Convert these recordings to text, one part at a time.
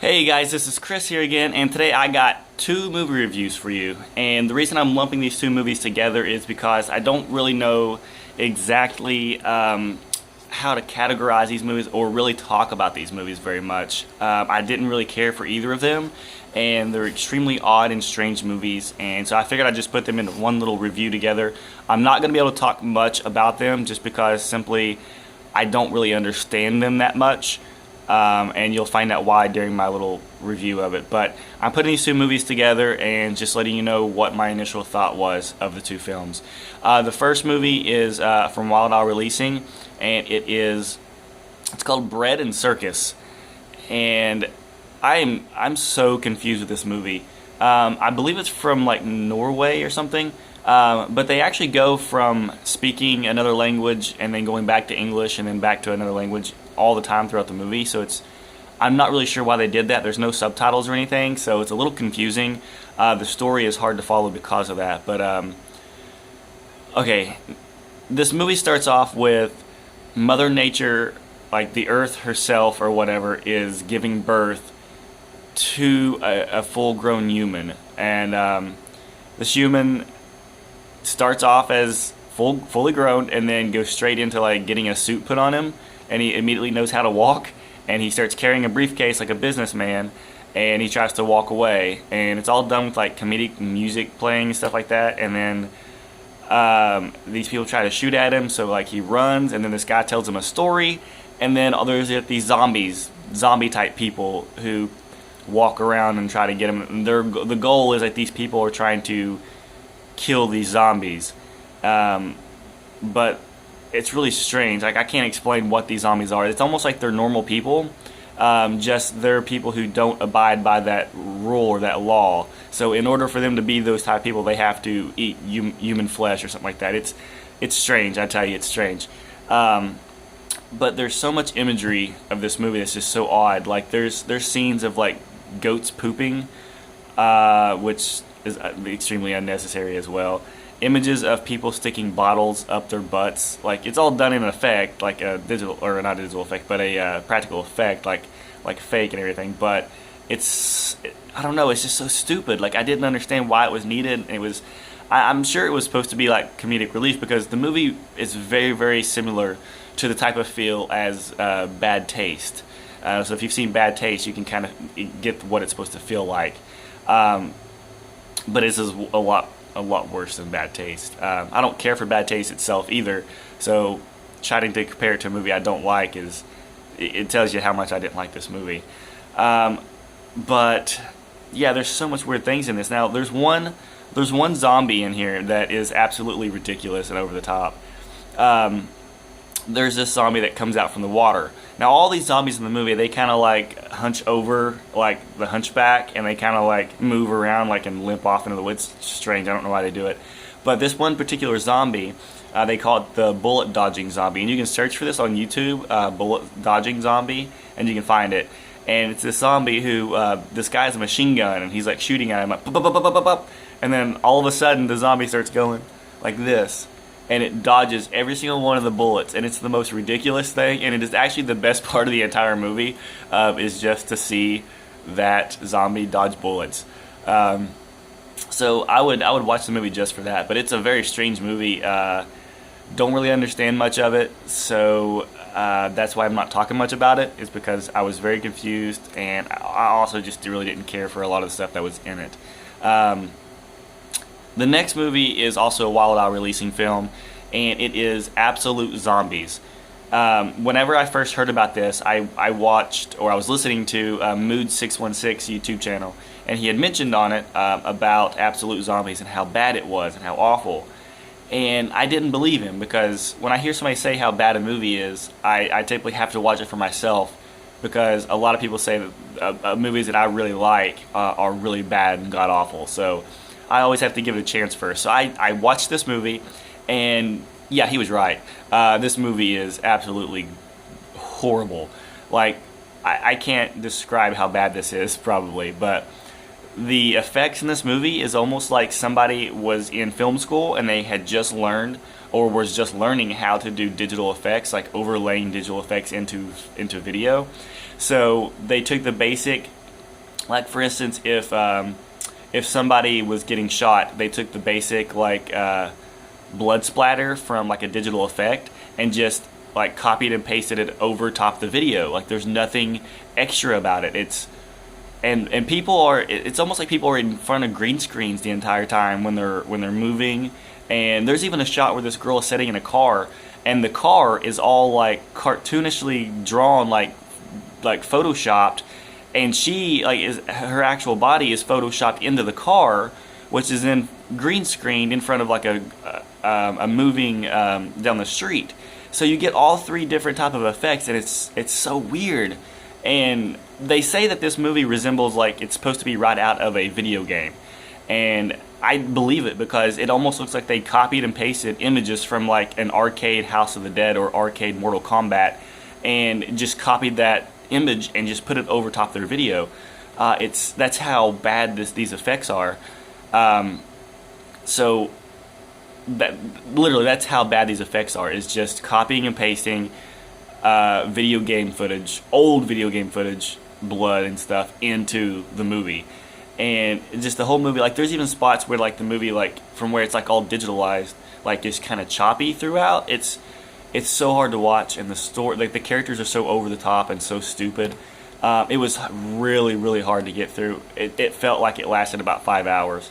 Hey guys, this is Chris here again, and today I got two movie reviews for you. And the reason I'm lumping these two movies together is because I don't really know exactly how to categorize these movies or really talk about these movies very much. I didn't really care for either of them, and they're extremely odd and strange movies, and so I figured I'd just put them into one little review together. I'm not going to be able to talk much about them just because simply I don't really understand them that much. And you'll find out why during my little review of it. But I'm putting these two movies together and just letting you know what my initial thought was of the two films. The first movie is from Wild Owl Releasing, and it's called Bread and Circus. And I'm so confused with this movie. I believe it's from like Norway or something. But they actually go from speaking another language and then going back to English and then back to another language all the time throughout the movie. So I'm not really sure why they did that. There's no subtitles or anything, so it's a little confusing. The story is hard to follow because of that. But okay, this movie starts off with Mother Nature, like the Earth herself or whatever, is giving birth to a full-grown human, and this human starts off as fully grown and then goes straight into like getting a suit put on him, and he immediately knows how to walk, and he starts carrying a briefcase like a businessman, and he tries to walk away, and it's all done with like comedic music playing and stuff like that. And then these people try to shoot at him, so like he runs, and then this guy tells him a story, and then there's these zombie type people who walk around and try to get him. And the goal is like these people are trying to kill these zombies, but it's really strange. Like, I can't explain what these zombies are. It's almost like they're normal people, just they're people who don't abide by that rule or that law. So in order for them to be those type of people, they have to eat human flesh or something like that. It's strange, I tell you, it's strange. But there's so much imagery of this movie that's just so odd. Like, there's scenes of like goats pooping, which is extremely unnecessary as well. Images of people sticking bottles up their butts. Like, it's all done in effect, like a digital, or not a digital effect, but a practical effect, like fake and everything. But I don't know, it's just so stupid. Like, I didn't understand why it was needed. I'm sure it was supposed to be like comedic relief, because the movie is very, very similar to the type of feel as Bad Taste. So if you've seen Bad Taste, you can kind of get what it's supposed to feel like. But this is a lot worse than Bad Taste. I don't care for Bad Taste itself either, so trying to compare it to a movie I don't like it tells you how much I didn't like this movie. But yeah, there's so much weird things in this. Now there's one zombie in here that is absolutely ridiculous and over the top. There's this zombie that comes out from the water. Now all these zombies in the movie, they kind of like hunch over like the hunchback, and they kind of like move around like and limp off into the woods. It's strange, I don't know why they do it. But this one particular zombie, they call it the bullet dodging zombie, and you can search for this on YouTube, bullet dodging zombie, and you can find it. And it's this zombie who, this guy has a machine gun, and he's like shooting at him, like, bup, bup, bup, bup, bup, bup. And then all of a sudden the zombie starts going like this, and it dodges every single one of the bullets, and it's the most ridiculous thing, and it is actually the best part of the entire movie, is just to see that zombie dodge bullets. So I would watch the movie just for that, but it's a very strange movie. Don't really understand much of it, so that's why I'm not talking much about it, is because I was very confused, and I also just really didn't care for a lot of the stuff that was in it. The next movie is also a Wild Owl Releasing film, and it is Absolute Zombies. Whenever I first heard about this, I watched, or I was listening to Mood 616 YouTube channel, and he had mentioned on it about Absolute Zombies and how bad it was and how awful. And I didn't believe him, because when I hear somebody say how bad a movie is, I typically have to watch it for myself, because a lot of people say that movies that I really like are really bad and god-awful. So I always have to give it a chance first. So I watched this movie, and yeah, he was right. This movie is absolutely horrible. Like, I can't describe how bad this is, probably, but the effects in this movie is almost like somebody was in film school and they had just learned, or was just learning how to do digital effects, like overlaying digital effects into video. So they took the basic Like for instance, if somebody was getting shot, they took the basic like blood splatter from like a digital effect and just like copied and pasted it over top the video. Like there's nothing extra about it. And people are, it's almost like people are in front of green screens the entire time when they're moving. And there's even a shot where this girl is sitting in a car, and the car is all like cartoonishly drawn, like photoshopped, and she like is, her actual body is photoshopped into the car, which is then green screened in front of like a moving down the street. So you get all three different type of effects, and it's so weird. And they say that this movie resembles, like, it's supposed to be right out of a video game. And I believe it, because it almost looks like they copied and pasted images from like an arcade House of the Dead or arcade Mortal Kombat, and just copied that image and just put it over top their video. That's how bad these effects are. So that literally, that's how bad these effects are. Is just copying and pasting video game footage, old video game footage, blood and stuff into the movie. And just the whole movie, like there's even spots where like the movie, like from where it's like all digitalized, like just kind of choppy throughout. It's so hard to watch, and the story, like the characters are so over the top and so stupid. It was really, really hard to get through. It felt like it lasted about 5 hours.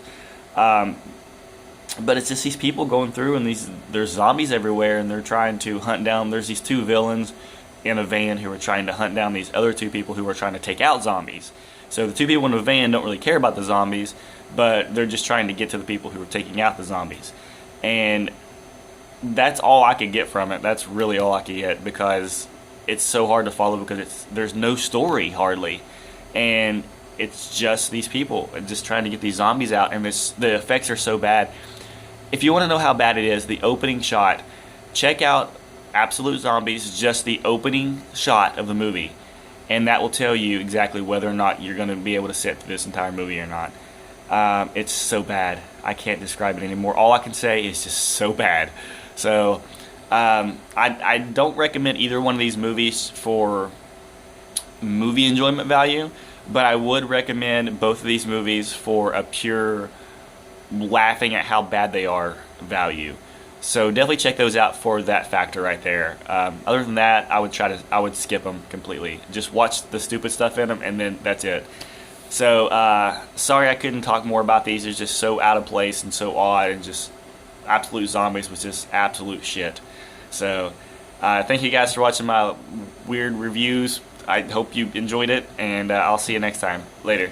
But it's just these people going through, and there's zombies everywhere, and they're trying to hunt down. There's these two villains in a van who are trying to hunt down these other two people who are trying to take out zombies. So the two people in the van don't really care about the zombies, but they're just trying to get to the people who are taking out the zombies. And that's all I could get from it. That's really all I could get, because it's so hard to follow, because there's no story hardly, and it's just these people just trying to get these zombies out, and the effects are so bad. If you want to know how bad it is, the opening shot, check out Absolute Zombies, just the opening shot of the movie, and that will tell you exactly whether or not you're going to be able to sit through this entire movie or not. It's so bad. I can't describe it anymore. All I can say is just so bad. So I don't recommend either one of these movies for movie enjoyment value, but I would recommend both of these movies for a pure laughing at how bad they are value. So definitely check those out for that factor right there. Other than that, I would skip them completely. Just watch the stupid stuff in them, and then that's it. So sorry I couldn't talk more about these. They're just so out of place and so odd, and just Absolute Zombies was just absolute shit. So thank you guys for watching my weird reviews. I hope you enjoyed it, and I'll see you next time. Later.